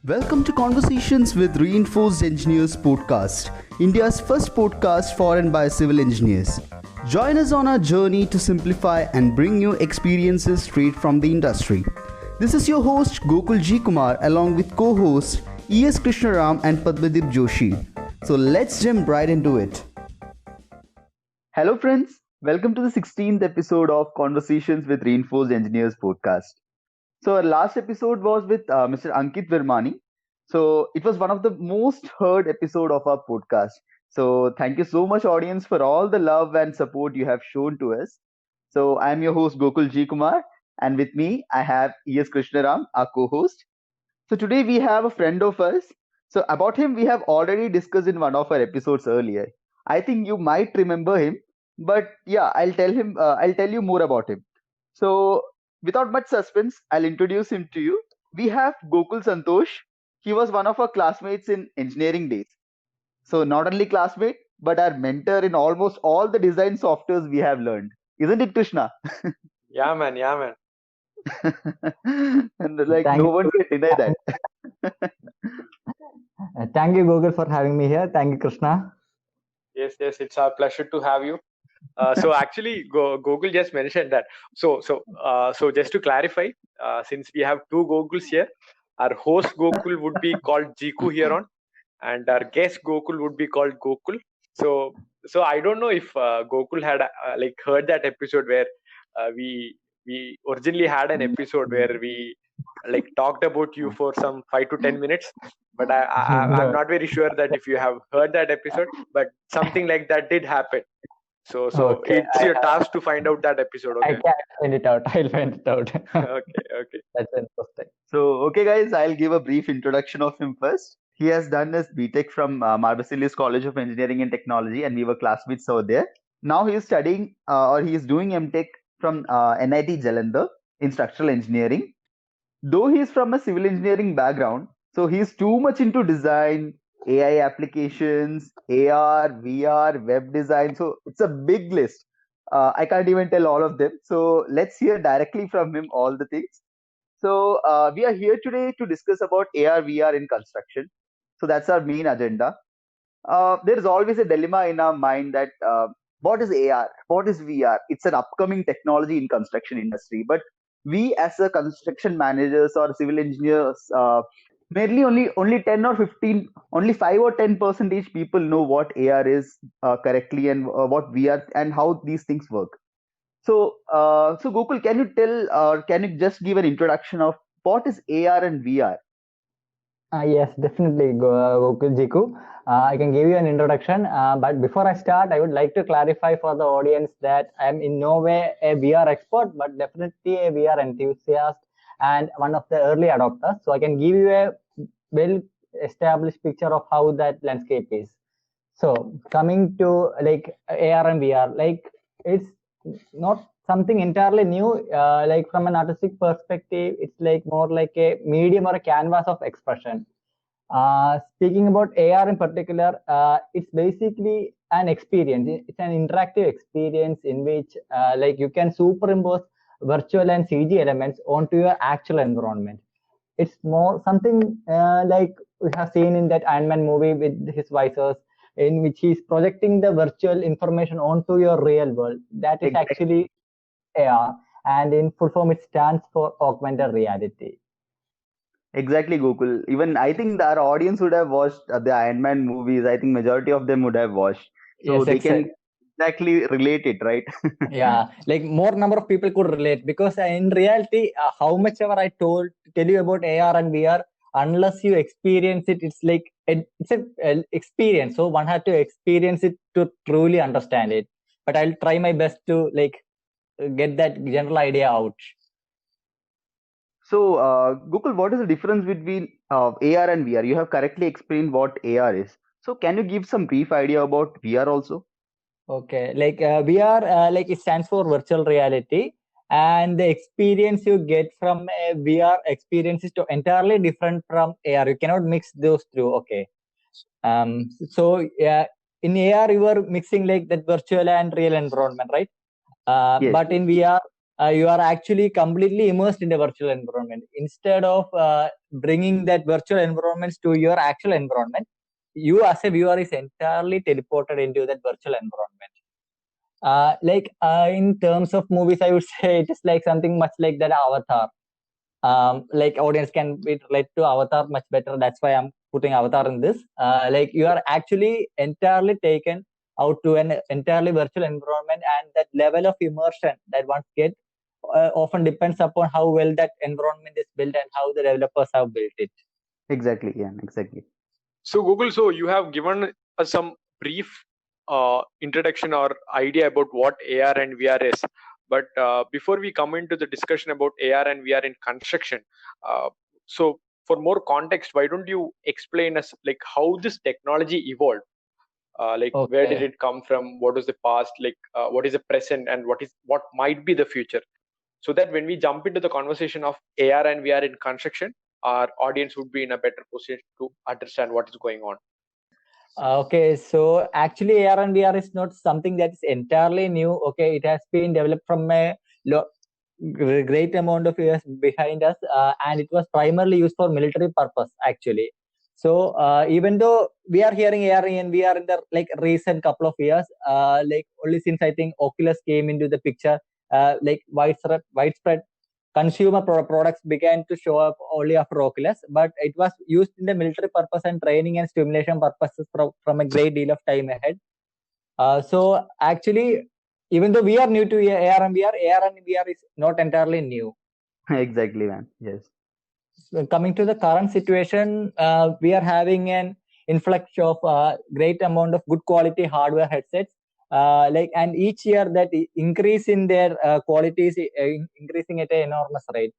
Welcome to Conversations with Reinforced Engineers podcast, India's first podcast for and by civil engineers. Join us on our journey to simplify and bring you experiences straight from the industry. This is your host Gokul G. Kumar along with co-hosts E.S. Krishnaram and Padmadeep Joshi. So let's jump right into it. Hello friends, welcome to the 16th episode of Conversations with Reinforced Engineers podcast. So our last episode was with Mr. Ankit Virmani. So it was one of the most heard episode of our podcast. So thank you so much audience for all the love and support you have shown to us. So I am your host Gokul G. Kumar and with me I have E.S. Krishnaram, our co-host. So today we have a friend of us. So about him we have already discussed in one of our episodes earlier. I think you might remember him, but yeah, I'll tell you more about him. So without much suspense, I'll introduce him to you. We have Gokul Santosh. He was one of our classmates in engineering days. So not only classmate, but our mentor in almost all the design softwares we have learned. Isn't it, Krishna? Yeah, man. Yeah, man. And like Thank no you. one can deny that. Thank you, Google, for having me here. Thank you, Krishna. Yes. It's our pleasure to have you. So actually, Google just mentioned that. So just to clarify, since we have two Gokuls here, our host Gokul would be called Jiku here on, and our guest Gokul would be called Gokul. So I don't know if Gokul had like heard that episode where we originally had an episode where we like talked about you for some 5 to 10 minutes, but I'm not very sure that if you have heard that episode, but something like that did happen. So Okay, it's your task to find out that episode. I Okay. can find it out. I'll find it out. Okay. That's interesting. So, okay, guys, I'll give a brief introduction of him first. He has done his BTech from Marbasilis College of Engineering and Technology, and we were classmates over there. Now he is studying or he is doing MTech from NIT Jalandhar in structural engineering. Though he is from a civil engineering background, so he is too much into design, AI applications, AR, VR, web design. So it's a big list. I can't even tell all of them. So let's hear directly from him all the things. So we are here today to discuss about AR, VR in construction. So that's our main agenda. There is always a dilemma in our mind that what is AR, what is VR? It's an upcoming technology in construction industry, but we as a construction managers or civil engineers, merely only 10 or 15, only 5 or 10 percentage people know what AR is correctly and what VR and how these things work. So, so Gokul, can you tell or can you just give an introduction of what is AR and VR? Yes, definitely, Gokul Jiku. I can give you an introduction, but before I start, I would like to clarify for the audience that I am in no way a VR expert, but definitely a VR enthusiast and one of the early adopters. So I can give you a well-established picture of how that landscape is. So coming to like AR and VR, like it's not something entirely new. Like from an artistic perspective, it's like more like a medium or a canvas of expression. Speaking about AR in particular, it's basically an experience. It's an interactive experience in which like you can superimpose virtual and CG elements onto your actual environment. It's more something like we have seen in that Iron Man movie with his visors, in which he's projecting the virtual information onto your real world. That is actually AR, and in full form, it stands for augmented reality. Exactly, Gokul. Even I think our audience would have watched the Iron Man movies. I think majority of them would have watched, so Yes, they can exactly. exactly relate it, right? Yeah, like more number of people could relate because in reality, how much ever I tell you about AR and VR, unless you experience it, it's like it's a experience. So one had to experience it to truly understand it. But I'll try my best to like get that general idea out. So, Gokul, what is the difference between AR and VR? You have correctly explained what AR is. So, can you give some brief idea about VR also? Okay, like VR, like it stands for virtual reality, and the experience you get from a VR experience is entirely different from AR. You cannot mix those two. Okay, so yeah, in AR you are mixing like that virtual and real environment, right? Yes. But in VR, you are actually completely immersed in the virtual environment. Instead of bringing that virtual environments to your actual environment, you as a viewer is entirely teleported into that virtual environment. In terms of movies, I would say it is like something much like that Avatar. Like audience can relate to Avatar much better. That's why I'm putting Avatar in this. Like you are actually entirely taken out to an entirely virtual environment, and that level of immersion that one gets often depends upon how well that environment is built and how the developers have built it. Exactly, yeah, exactly. So Google, so you have given us some brief introduction or idea about what AR and VR is. But before we come into the discussion about AR and VR in construction, so for more context, why don't you explain us like how this technology evolved? Like where did Okay. it come from? What was the past? Like what is the present, and what might be the future? So that when we jump into the conversation of AR and VR in construction, our audience would be in a better position to understand what is going on. Okay, so actually AR and VR is not something that is entirely new. Okay, it has been developed from a great amount of years behind us, and it was primarily used for military purpose actually. So even though we are hearing AR and VR in the like recent couple of years, like only since I think Oculus came into the picture, like widespread consumer products began to show up only after Oculus, but it was used in the military purpose and training and stimulation purposes from a great deal of time ahead. So actually, even though we are new to AR and VR, AR and VR is not entirely new. Exactly, man. Yes. So coming to the current situation, we are having an influx of great amount of good quality hardware headsets. And each year that increase in their quality is increasing at an enormous rate.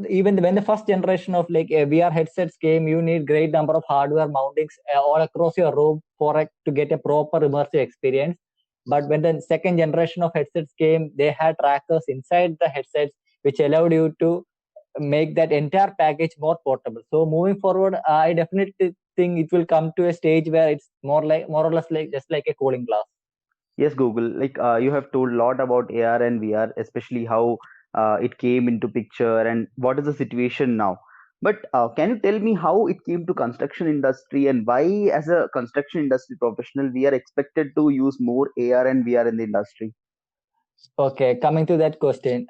Even when the first generation of like VR headsets came, you need great number of hardware mountings all across your room to get a proper immersive experience. But when the second generation of headsets came, they had trackers inside the headsets, which allowed you to make that entire package more portable. So moving forward, I definitely think it will come to a stage where it's more or less like just like a cooling glass. Yes, Google. Like you have told a lot about AR and VR, especially how it came into picture and what is the situation now. But can you tell me how it came to construction industry and why, as a construction industry professional, we are expected to use more AR and VR in the industry? Okay, coming to that question.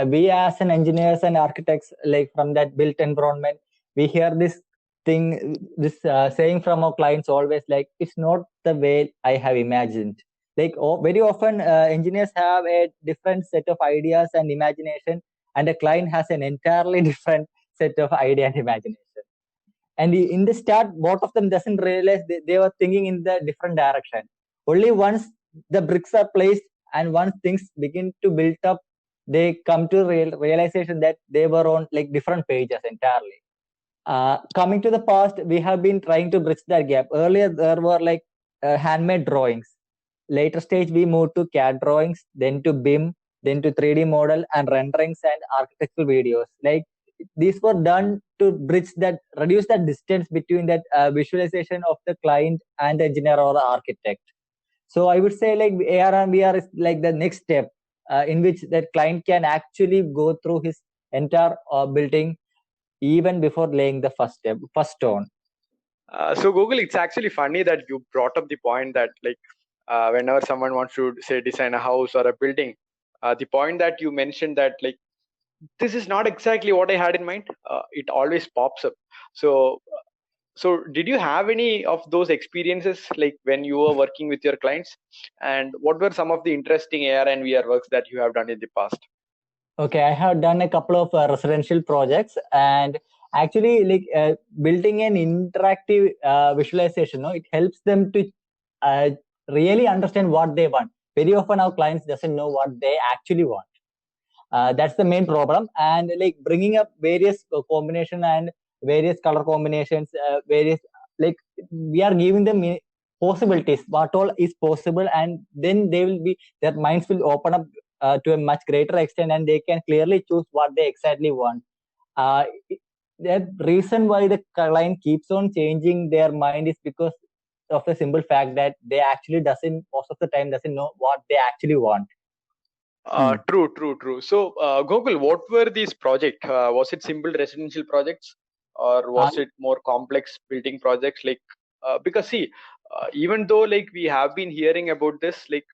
We as an engineers and architects, like from that built environment, we hear this saying from our clients always like, it's not the way I have imagined. Like very often, engineers have a different set of ideas and imagination, and a client has an entirely different set of idea and imagination. And in the start, both of them doesn't realize they were thinking in the different direction. Only once the bricks are placed and once things begin to build up, they come to realization that they were on like different pages entirely. Coming to the past, we have been trying to bridge that gap. Earlier there were like handmade drawings. Later stage we moved to CAD drawings, then to BIM, then to 3D model and renderings and architectural videos. Like these were done to reduce that distance between that visualization of the client and the engineer or the architect. So I would say like AR and VR is like the next step in which that client can actually go through his entire building even before laying the first stone. So Google, it's actually funny that you brought up the point that like whenever someone wants to say design a house or a building, the point that you mentioned that like this is not exactly what I had in mind. It always pops up. So did you have any of those experiences like when you were working with your clients? And what were some of the interesting AR and VR works that you have done in the past? Okay, I have done a couple of residential projects, and actually like building an interactive visualization, no, it helps them to uh, really understand what they want. Very often our clients doesn't know what they actually want. That's the main problem. And like bringing up various combination and various color combinations, various like we are giving them possibilities, what all is possible, and then their minds will open up to a much greater extent, and they can clearly choose what they exactly want. Uh, the reason why the client keeps on changing their mind is because of the simple fact that they actually doesn't most of the time doesn't know what they actually want. True. So, Gokul, what were these projects? Was it simple residential projects, or Uh, was it more complex building projects? Like, because see, even though like we have been hearing about this, like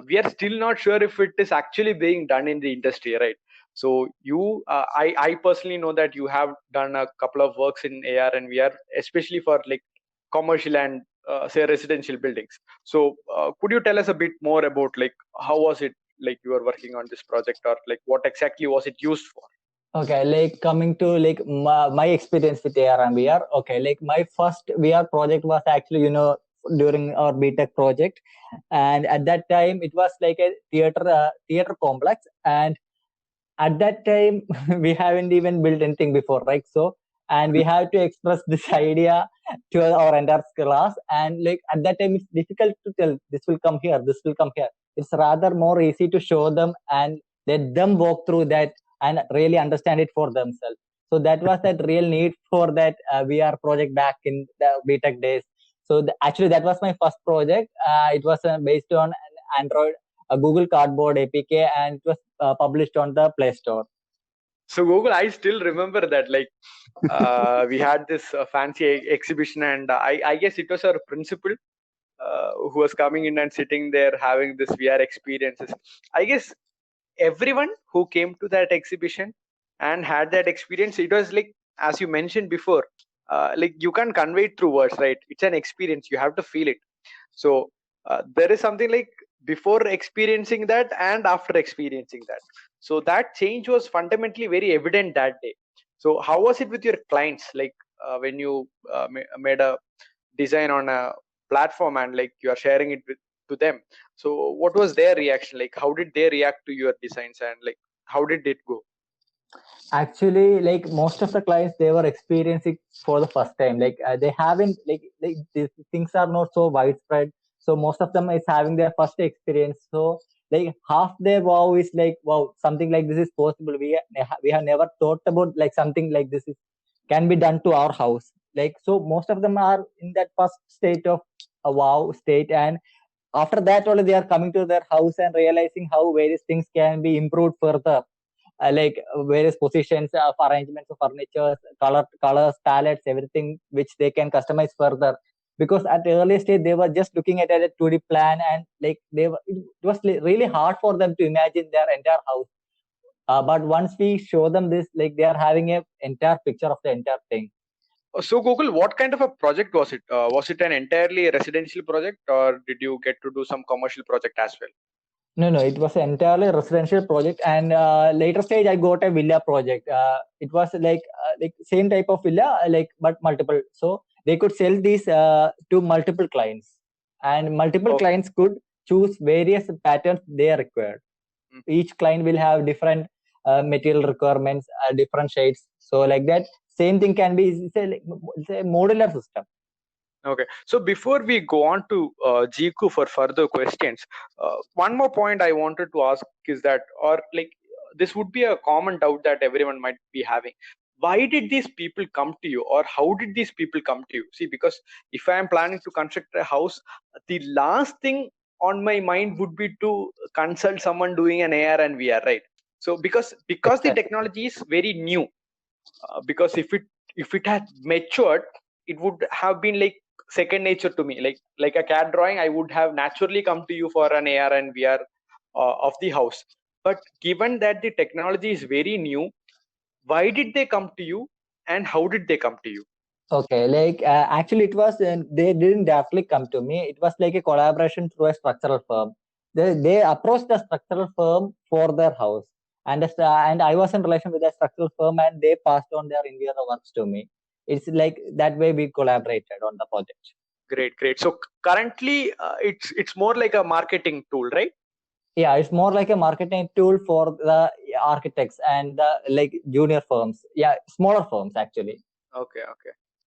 we are still not sure if it is actually being done in the industry, right? So I personally know that you have done a couple of works in AR and VR, especially for like commercial and say residential buildings. So could you tell us a bit more about like how was it like you were working on this project, or like what exactly was it used for? Okay, like coming to like my experience with AR and VR. Okay, like my first VR project was actually, during our BTech project, and at that time it was like a theater complex, and at that time we haven't even built anything before, right? So, and we have to express this idea to our entire class, and like at that time it's difficult to tell this will come here, this will come here. It's rather more easy to show them and let them walk through that and really understand it for themselves. So that was that real need for that VR project back in the BTech days. So actually that was my first project. It was based on an Android, a Google Cardboard APK, and it was published on the Play Store. So Google, I still remember that like we had this fancy exhibition, and I guess it was our principal who was coming in and sitting there having this VR experiences. I guess everyone who came to that exhibition and had that experience, it was like, as you mentioned before, like you can't convey it through words, right? It's an experience, you have to feel it. So there is something like before experiencing that and after experiencing that, so that change was fundamentally very evident that day. So how was it with your clients, like when you made a design on a platform and like you are sharing it with to them? So what was their reaction, like how did they react to your designs, and like how did it go? Actually, like most of the clients, they were experiencing for the first time. Like they haven't like these things are not so widespread. So most of them is having their first experience. So like half their wow is like, wow, something like this is possible. We have never thought about like something like this is can be done to our house. Like so, most of them are in that first state of a wow state, and after that only they are coming to their house and realizing how various things can be improved further, like various positions of arrangements of furniture, colors, palettes, everything which they can customize further. Because at the early stage they were just looking at a 2D plan, and like it was really hard for them to imagine their entire house. But once we show them this, like they are having a entire picture of the entire thing. So Google, what kind of a project was it? Was it an entirely residential project, or did you get to do some commercial project as well? No, it was an entirely residential project, and later stage I got a villa project. It was like same type of villa, like but multiple. So they could sell these to multiple clients, and multiple Okay. clients could choose various patterns they required. Mm. Each client will have different material requirements, different shades. So like that, same thing can be it's a modular system. Okay. So before we go on to Jiku for further questions, one more point I wanted to ask is that, or like, this would be a common doubt that everyone might be having. Why did these people come to you, or how did these people come to you? See, because if I am planning to construct a house, the last thing on my mind would be to consult someone doing an AR and VR, right? So because the Exactly. technology is very new, because if it had matured, it would have been like second nature to me, like a CAD drawing, I would have naturally come to you for an AR and VR of the house. But given that the technology is very new, why did they come to you, and how did they come to you? Okay, like actually, it was they didn't directly come to me. It was like a collaboration through a structural firm. They approached the structural firm for their house, and and I was in relation with the structural firm, and they passed on their interior works to me. It's like that way we collaborated on the project. Great. So currently, it's more like a marketing tool, right? Yeah, it's more like a marketing tool for the architects and the like junior firms. Yeah, smaller firms actually. Okay.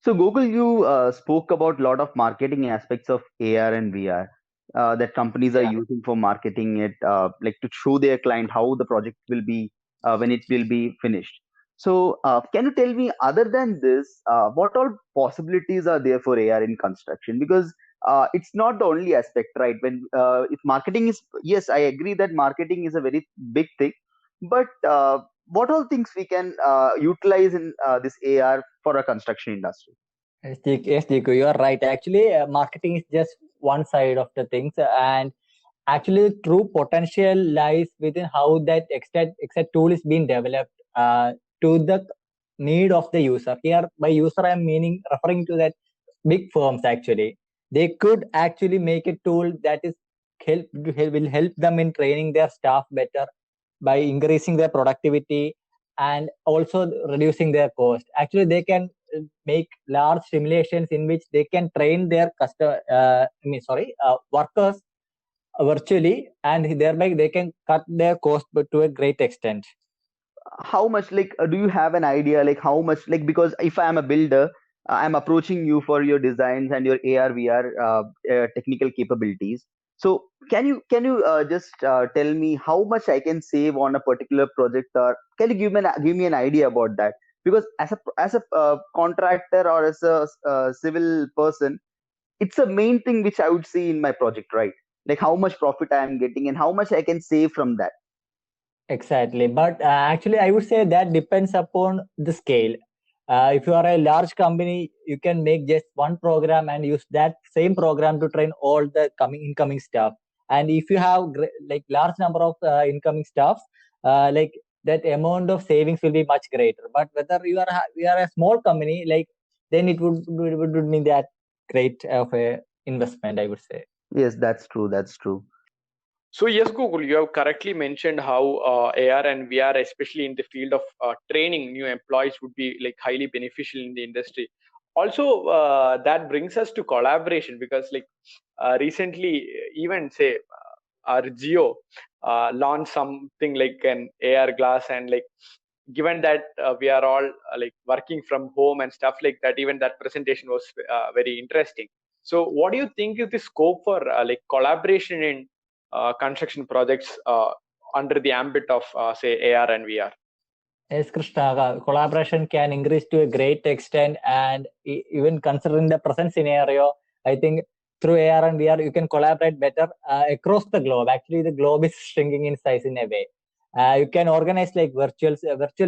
So, Gokul, you spoke about a lot of marketing aspects of AR and VR that companies are Yeah. using for marketing it, like to show their client how the project will be when it will be finished. So, can you tell me, other than this, what all possibilities are there for AR in construction? Because it's not the only aspect, right? When if marketing is, yes, I agree that marketing is a very big thing, but what all things we can utilize in this AR for a construction industry? Yes, Jiku, you are right. Actually, marketing is just one side of the things, and actually, true potential lies within how that exact tool is being developed to the need of the user. Here, by user, I am meaning referring to that big firms. Actually, they could actually make a tool that is will help them in training their staff better by increasing their productivity and also reducing their cost. Actually, they can make large simulations in which they can train their workers virtually, and thereby they can cut their cost but to a great extent. How much, like, do you have an idea, like how much, like, because if I am a builder, I'm approaching you for your designs and your AR VR technical capabilities. So can you just tell me how much I can save on a particular project, or can you give me an idea about that? Because as a contractor or as a civil person, it's the main thing which I would see in my project, right? Like how much profit I am getting and how much I can save from that. Exactly, but actually, I would say that depends upon the scale. If you are a large company, you can make just one program and use that same program to train all the incoming staff. And if you have like large number of incoming staff, like that amount of savings will be much greater. But whether you are a small company, like then it would mean that great of a investment, I would say. Yes, that's true, that's true. So yes, Google, you have correctly mentioned how AR and VR, especially in the field of training new employees, would be like highly beneficial in the industry. Also, that brings us to collaboration because like recently, even say our Geo launched something like an AR glass, and like given that we are all like working from home and stuff like that, even that presentation was very interesting. So what do you think is the scope for like collaboration in construction projects under the ambit of say AR and VR? Yes, Krishna, collaboration can increase to a great extent, and even considering the present scenario, I think through AR and VR you can collaborate better across the globe. Actually, the globe is shrinking in size in a way. You can organize like virtual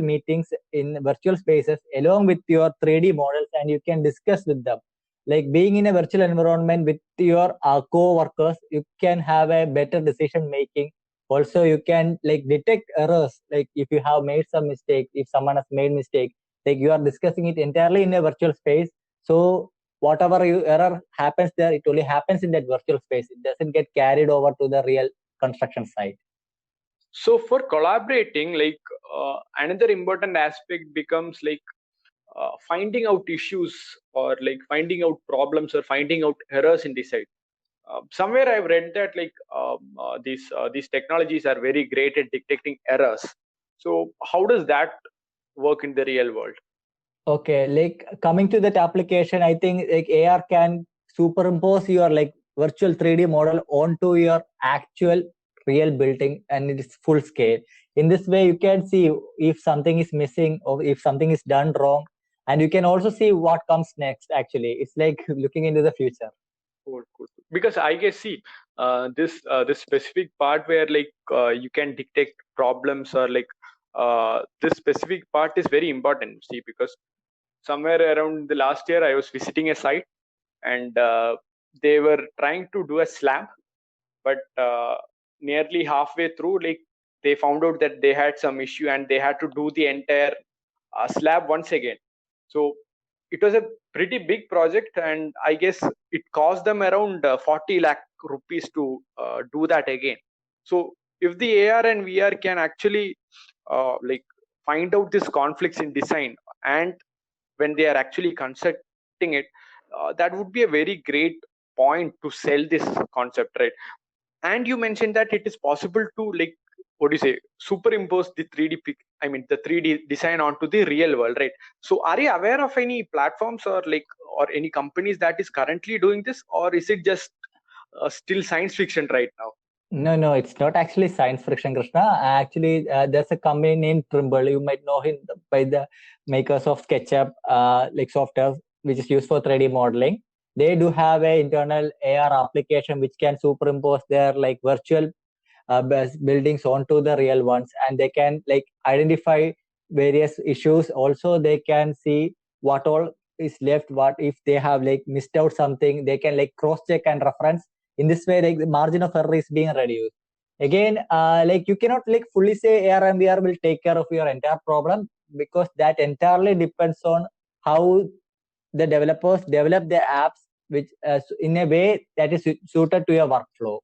meetings in virtual spaces along with your 3D models, and you can discuss with them. Like being in a virtual environment with your co-workers, you can have a better decision making. Also, you can like detect errors, like if you have made some mistake, if someone has made mistake, like you are discussing it entirely in a virtual space. So whatever error happens there, it only happens in that virtual space. It doesn't get carried over to the real construction site. So for collaborating, like another important aspect becomes like finding out issues or like finding out problems or finding out errors in the site. Somewhere I've read that like these technologies are very great at detecting errors. So how does that work in the real world? Okay, like coming to that application, I think like AR can superimpose your like virtual 3D model onto your actual real building, and it is full scale. In this way, you can see if something is missing or if something is done wrong, and you can also see what comes next. Actually, it's like looking into the future. Cool, cool. Because I guess see this specific part where like you can detect problems or like this specific part is very important. See, because somewhere around the last year I was visiting a site and they were trying to do a slab, but nearly halfway through, like they found out that they had some issue and they had to do the entire slab once again. So it was a pretty big project, and I guess it cost them around 40 lakh rupees to do that again. So if the AR and VR can actually like find out these conflicts in design, and when they are actually constructing it, that would be a very great point to sell this concept, right? And you mentioned that it is possible to like what do you say superimpose the 3D pic, I mean the 3D design onto the real world, right? So are you aware of any platforms or like or any companies that is currently doing this, or is it just still science fiction right now? No, it's not actually science fiction, Krishna. Actually, there's a company named Trimble. You might know him by the makers of SketchUp, like software which is used for 3D modeling. they do have a internal AR application which can superimpose their like virtual buildings onto the real ones, and they can like identify various issues. Also they can see what all is left, what if they have like missed out something, they can like cross check and reference. In this way, like the margin of error is being reduced. Again, like you cannot like fully say AR and VR will take care of your entire problem, because that entirely depends on how the developers develop their apps, which in a way that is suited to your workflow.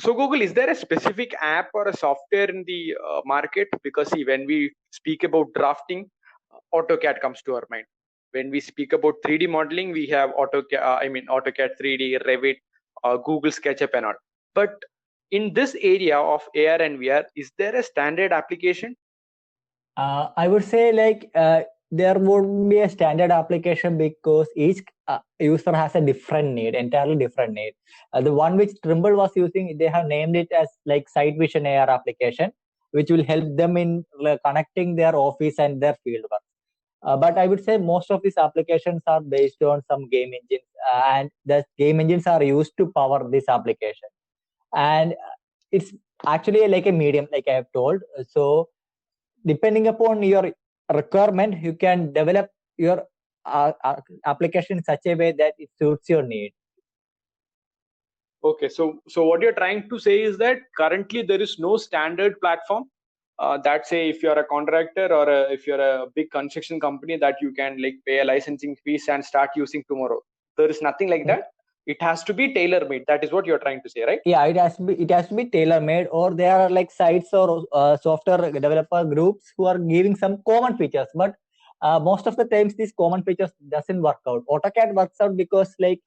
So Google, is there a specific app or a software in the market? Because see, when we speak about drafting, AutoCAD comes to our mind. When we speak about 3D modeling, we have AutoCAD 3D, Revit, Google SketchUp and all. But in this area of AR and VR, is there a standard application? I would say like there would be a standard application, because each user has a different need, entirely different need. The one which Trimble was using, they have named it as like Sight Vision AR application, which will help them in connecting their office and their field work. But I would say most of these applications are based on some game engines, and the game engines are used to power this application. And it's actually like a medium, like I have told. So depending upon your requirement, you can develop your application in such a way that it suits your need. Okay, so what you're trying to say is that currently there is no standard platform that say if you're a contractor or if you're a big construction company that you can like pay a licensing fees and start using tomorrow. There is nothing like that. It has to be tailor made. That is what you're trying to say, right? Yeah, it has to be tailor made, or there are like sites or software developer groups who are giving some common features, but most of the times these common features doesn't work out. AutoCAD works out because like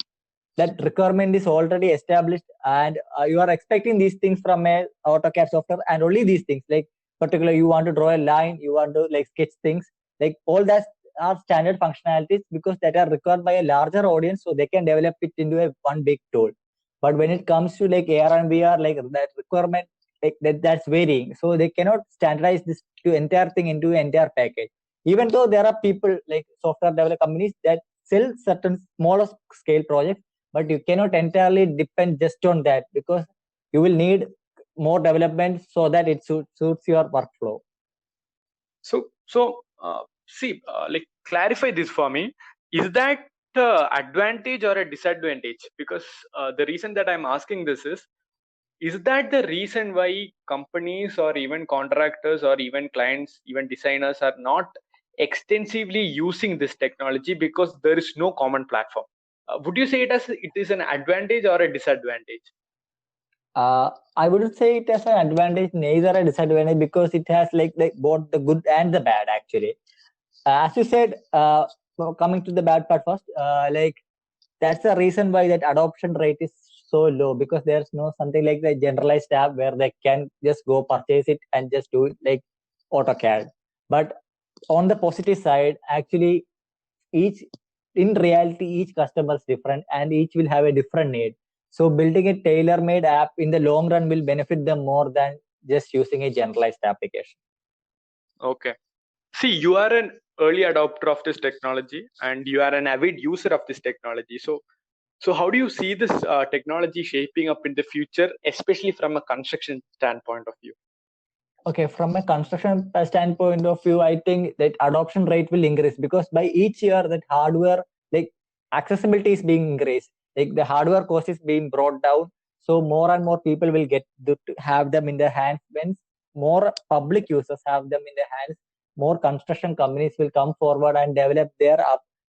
that requirement is already established, and you are expecting these things from a AutoCAD software, and only these things, like particularly you want to draw a line, you want to like sketch things, like all that are standard functionalities because that are required by a larger audience, so they can develop it into a one big tool. But when it comes to like AR and VR, like that requirement, like that's varying, so they cannot standardize this to entire thing into an entire package. Even though there are people like software development companies that sell certain smaller scale projects, but you cannot entirely depend just on that, because you will need more development so that it suits your workflow. So like clarify this for me. Is that advantage or a disadvantage? Because the reason that I'm asking this is that the reason why companies or even contractors or even clients, even designers are not extensively using this technology because there is no common platform? Would you say it is an advantage or a disadvantage? I wouldn't say it has an advantage, neither a disadvantage, because it has like both the good and the bad actually. As you said, coming to the bad part first, like that's the reason why that adoption rate is so low, because there's no something like the generalized app where they can just go purchase it and just do it like AutoCAD. But on the positive side, actually, in reality, each customer is different and each will have a different need. So building a tailor-made app in the long run will benefit them more than just using a generalized application. Okay. See, you are an early adopter of this technology and you are an avid user of this technology. So how do you see this technology shaping up in the future, especially from a construction standpoint of view? Okay, from a construction standpoint of view, I think that adoption rate will increase, because by each year that hardware, like accessibility is being increased, like the hardware cost is being brought down. So more and more people will get to have them in their hands. When more public users have them in their hands, more construction companies will come forward and develop their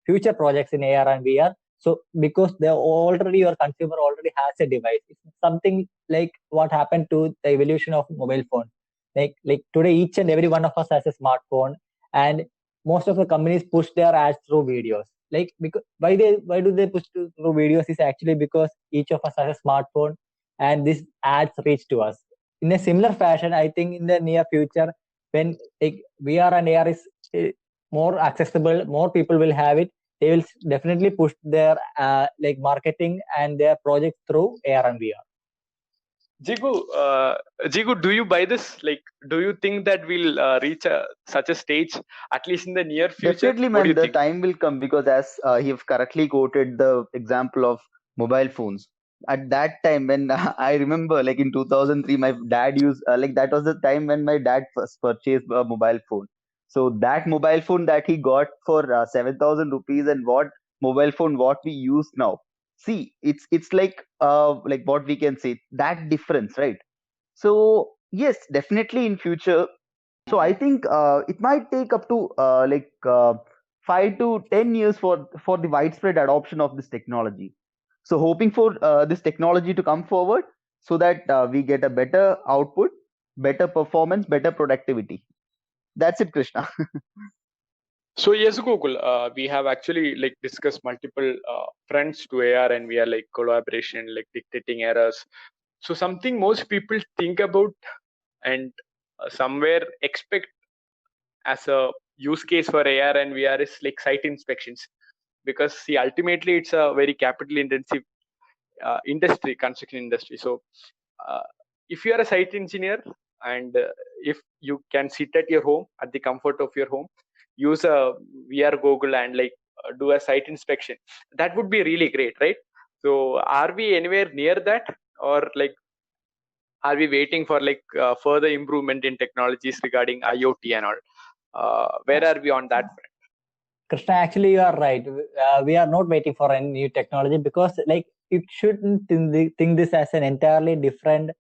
future projects in AR and VR. So because your consumer already has a device, it's something like what happened to the evolution of mobile phone. Like today, each and every one of us has a smartphone, and most of the companies push their ads through videos. Like, because why do they push through videos is actually because each of us has a smartphone, and these ads reach to us. In a similar fashion, I think in the near future, when like VR and AR is more accessible, more people will have it. They will definitely push their like marketing and their projects through AR and VR. Jigu, do you buy this? Like, do you think that we'll reach such a stage, at least in the near future? Definitely, What do man, you the think? time will come because as you've correctly quoted the example of mobile phones. At that time, when I remember, like in 2003, my dad used, like that was the time when my dad first purchased a mobile phone. So that mobile phone that he got for 7,000 rupees and what mobile phone what we use now. See, it's like what we can say that difference, right? So yes, definitely in future. So I think it might take up to 5 to 10 years for the widespread adoption of this technology. So hoping for this technology to come forward so that we get a better output, better performance, better productivity. That's it, Krishna. So yes, Google, we have actually like discussed multiple fronts to AR, and we are like collaboration, like dictating errors. So something most people think about and somewhere expect as a use case for AR and VR is like site inspections, because see, ultimately it's a very capital intensive industry, construction industry. So uh, if you are a site engineer and if you can sit at your home at the comfort of your home, use a VR Google and like do a site inspection, that would be really great, right? So are we anywhere near that, or like are we waiting for like further improvement in technologies regarding IoT and all? Where are we on that front? Krishna, actually, you are right. We are not waiting for any new technology because, like, you shouldn't think this as an entirely different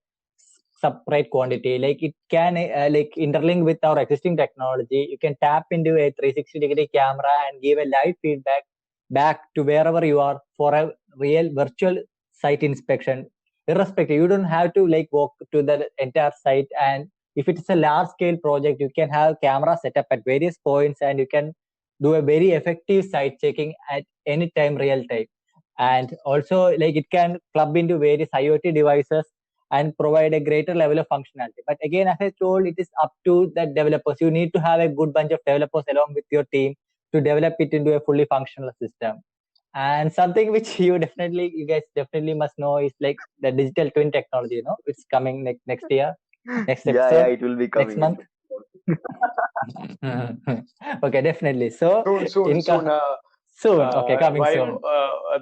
separate quantity. Like, it can like interlink with our existing technology. You can tap into a 360-degree camera and give a live feedback back to wherever you are for a real virtual site inspection. Irrespective, you don't have to like walk to the entire site. And if it's a large scale project, you can have camera set up at various points, and you can do a very effective site checking at any time real time. And also like it can club into various IoT devices and provide a greater level of functionality. But again, as I told, it is up to the developers. You need to have a good bunch of developers along with your team to develop it into a fully functional system. And something which you guys definitely must know is like the digital twin technology. It's coming next year, next Yeah, episode, it will be next coming. month. Okay, definitely. So Soon, soon, in soon. soon, okay, coming Why soon.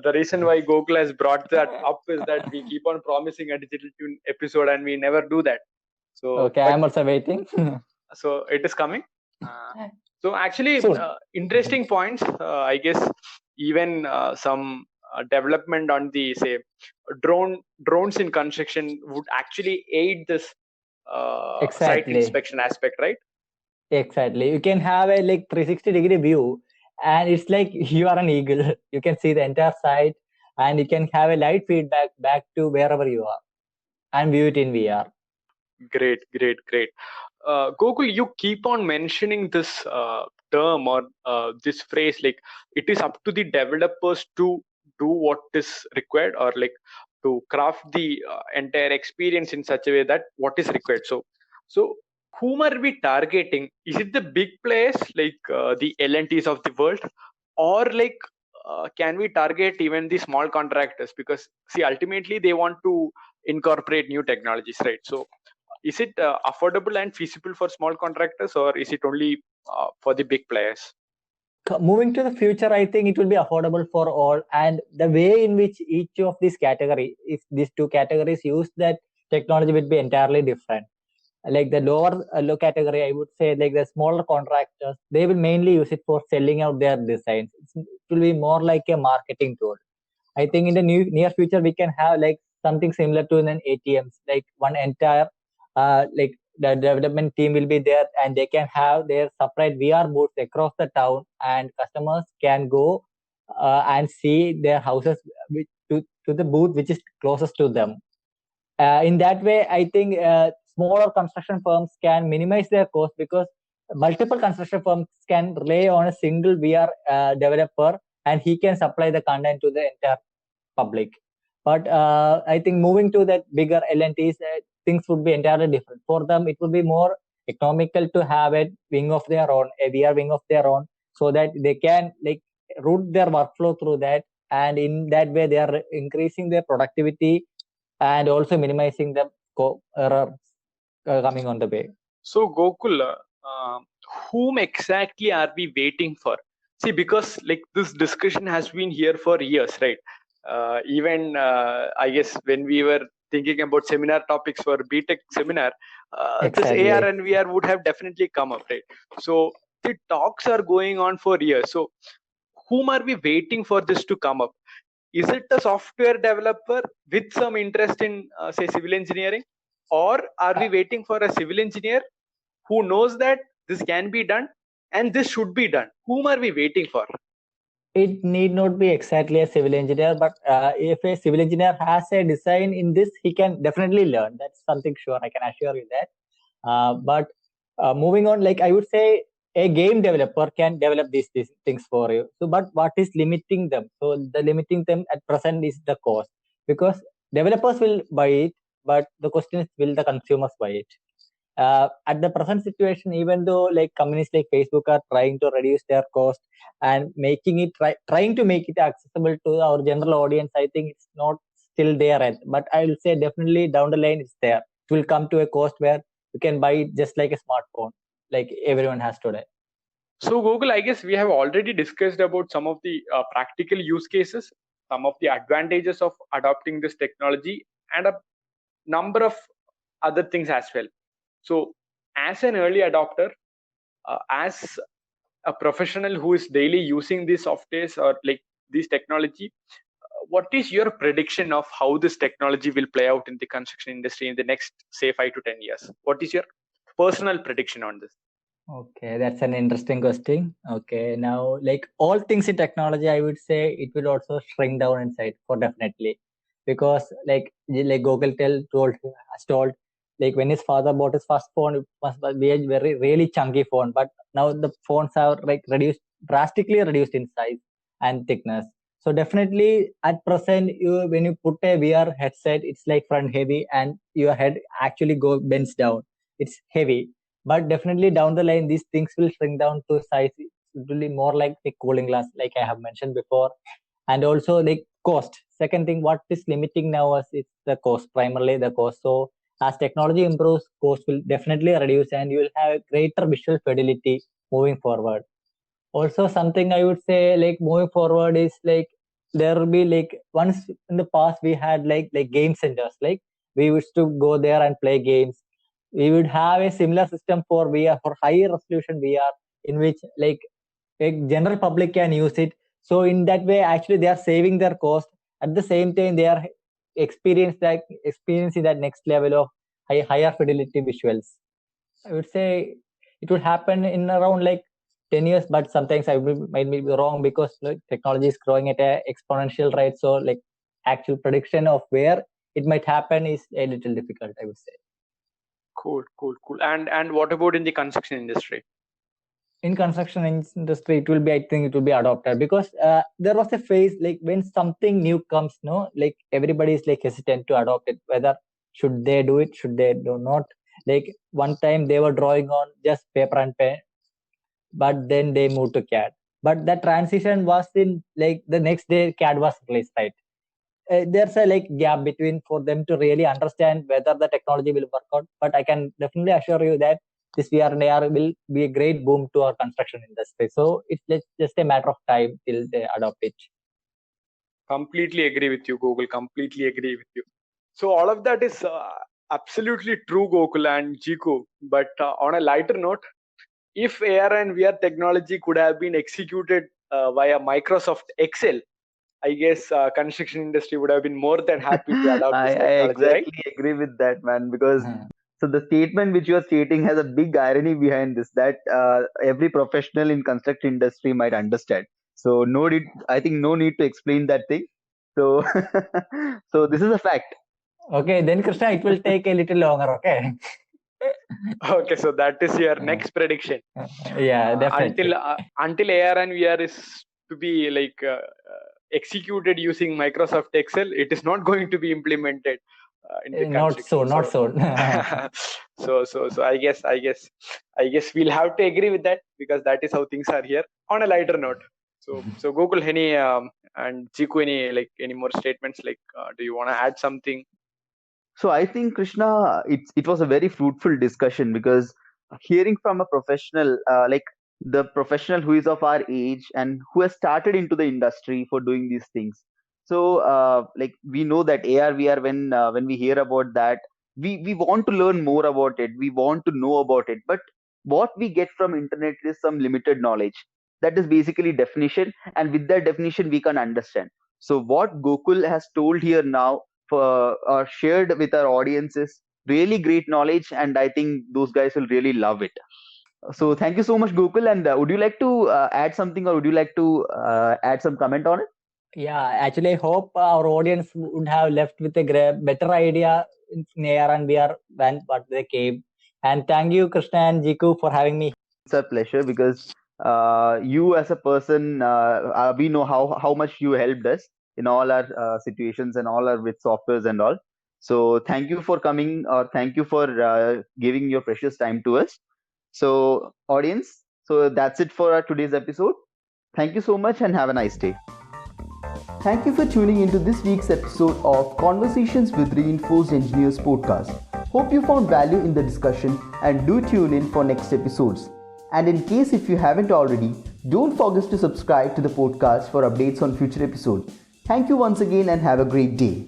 the reason why Google has brought that up is that we keep on promising a digital tune episode and we never do that. So, Okay, but I'm also waiting. so it is coming. So actually, Soon. interesting points. I guess even some development on the say drones in construction would actually aid this site Exactly. inspection aspect, right? Exactly. You can have a like 360-degree view, and it's like you are an eagle. You can see the entire site, and you can have a light feedback back to wherever you are and view it in VR. Great, great, great. Gokul, you keep on mentioning this term or this phrase, like it is up to the developers to do what is required, or like to craft the entire experience in such a way that what is required. So whom are we targeting? Is it the big players like the L&Ts of the world, or like can we target even the small contractors? Because see, ultimately they want to incorporate new technologies, right? So is it affordable and feasible for small contractors, or is it only for the big players? Moving to the future, I think it will be affordable for all. And the way in which each of these category, if these two categories use that technology, will be entirely different. Like the low category, I would say, like the smaller contractors, they will mainly use it for selling out their designs. It will be more like a marketing tool. I think in the near future we can have like something similar to an ATMs, like one entire like the development team will be there, and they can have their separate VR booths across the town, and customers can go and see their houses to the booth which is closest to them. In that way, I think smaller construction firms can minimize their cost because multiple construction firms can rely on a single VR developer, and he can supply the content to the entire public. But I think moving to that bigger L&Ts, things would be entirely different. For them, it would be more economical to have a wing of their own, a VR wing of their own, so that they can like route their workflow through that, and in that way they are increasing their productivity and also minimizing the error coming on the way. So Gokul, whom exactly are we waiting for? See, because like this discussion has been here for years, right? Even I guess when we were thinking about seminar topics for BTech seminar, this Exactly. AR and VR would have definitely come up, right? So the talks are going on for years. So whom are we waiting for this to come up? Is it a software developer with some interest in say civil engineering, or are we waiting for a civil engineer who knows that this can be done and this should be done? Whom are we waiting for? It need not be exactly a civil engineer, but if a civil engineer has a design in this, he can definitely learn. That's something sure. I can assure you that. But moving on, like I would say, a game developer can develop these things for you. So, but what is limiting them? So, the limiting them at present is the cost, because developers will buy it, but the question is, will the consumers buy it? At the present situation, even though like companies like Facebook are trying to reduce their cost and making it trying to make it accessible to our general audience, I think it's not still there yet. But I will say definitely down the line it's there. It will come to a cost where you can buy it just like a smartphone, like everyone has today. So Google, I guess we have already discussed about some of the practical use cases, some of the advantages of adopting this technology, and a number of other things as well. So as an early adopter, as a professional who is daily using these softwares or like this technology, what is your prediction of how this technology will play out in the construction industry in the next say 5 to 10 years? What is your personal prediction on this? Okay, that's an interesting question. Okay, now like all things in technology, I would say it will also shrink down in size for definitely, because like Google has told, like when his father bought his first phone, it must be a very really chunky phone, but now the phones are like drastically reduced in size and thickness. So definitely at present, when you put a VR headset, it's like front heavy and your head actually bends down. It's heavy, but definitely down the line these things will shrink down to size. It will be more like the cooling glass, like I have mentioned before. And also like cost, second thing what is limiting now is the cost, primarily the cost. So as technology improves, cost will definitely reduce and you will have greater visual fidelity moving forward. Also something I would say like moving forward is like there will be like once in the past we had like game centers, like we used to go there and play games. We would have a similar system for VR, for higher resolution VR, in which like a general public can use it. So in that way actually they are saving their cost, at the same time they are experiencing that next level of higher fidelity visuals. I would say it would happen in around like 10 years, but sometimes might be wrong because like, technology is growing at an exponential rate. So like actual prediction of where it might happen is a little difficult, I would say. Cool. And what about in the construction industry? In construction industry, it will be, I think it will be adopted, because there was a phase like when something new comes, no, like everybody is like hesitant to adopt it, whether should they do it, should they do not. Like one time they were drawing on just paper and pen, but then they moved to CAD. But that transition was in like the next day CAD was released, right? There's a like gap between for them to really understand whether the technology will work out. But I can definitely assure you that this VR and AR will be a great boom to our construction industry. So it's just a matter of time till they adopt it. Completely agree with you, Google. Completely agree with you. So all of that is absolutely true, Gokul and Jiku. But on a lighter note, if AR and VR technology could have been executed via Microsoft Excel, I guess construction industry would have been more than happy to adopt this I technology, right? exactly agree with that, man. Because so the statement which you are stating has a big irony behind this that every professional in construction industry might understand. So no need, I think no need to explain that thing. So so this is a fact. Okay, then Krishna, it will take a little longer. Okay. Okay, so that is your next prediction. Yeah, definitely. Until AR and VR is to be like executed using Microsoft Excel, it is not going to be implemented in the Not construction. soon, not soon. So I guess we'll have to agree with that because that is how things are here. On a lighter note, so Google, any and Chiku, any more statements? Like, do you want to add something? So I think, Krishna, it was a very fruitful discussion, because hearing from a professional, like the professional who is of our age and who has started into the industry for doing these things. So like we know that AR VR, when we hear about that, we want to learn more about it. We want to know about it. But what we get from internet is some limited knowledge. That is basically definition, and with that definition we can understand. So what Gokul has told here now for, or shared with our audiences, really great knowledge, and I think those guys will really love it. So thank you so much, Gokul. And would you like to add something, or would you like to add some comment on it? Yeah, actually, I hope our audience would have left with a better idea in AR and VR than what they came. And thank you, Krishna and Jiku, for having me. It's a pleasure, because you as a person, we know how much you helped us in all our situations and all our with softwares and all. So thank you for coming, or thank you for giving your precious time to us. So audience, so that's it for our today's episode. Thank you so much and have a nice day. Thank you for tuning into this week's episode of Conversations with Reinforced Engineers podcast. Hope you found value in the discussion, and do tune in for next episodes. And in case if you haven't already, don't forget to subscribe to the podcast for updates on future episodes. Thank you once again and have a great day.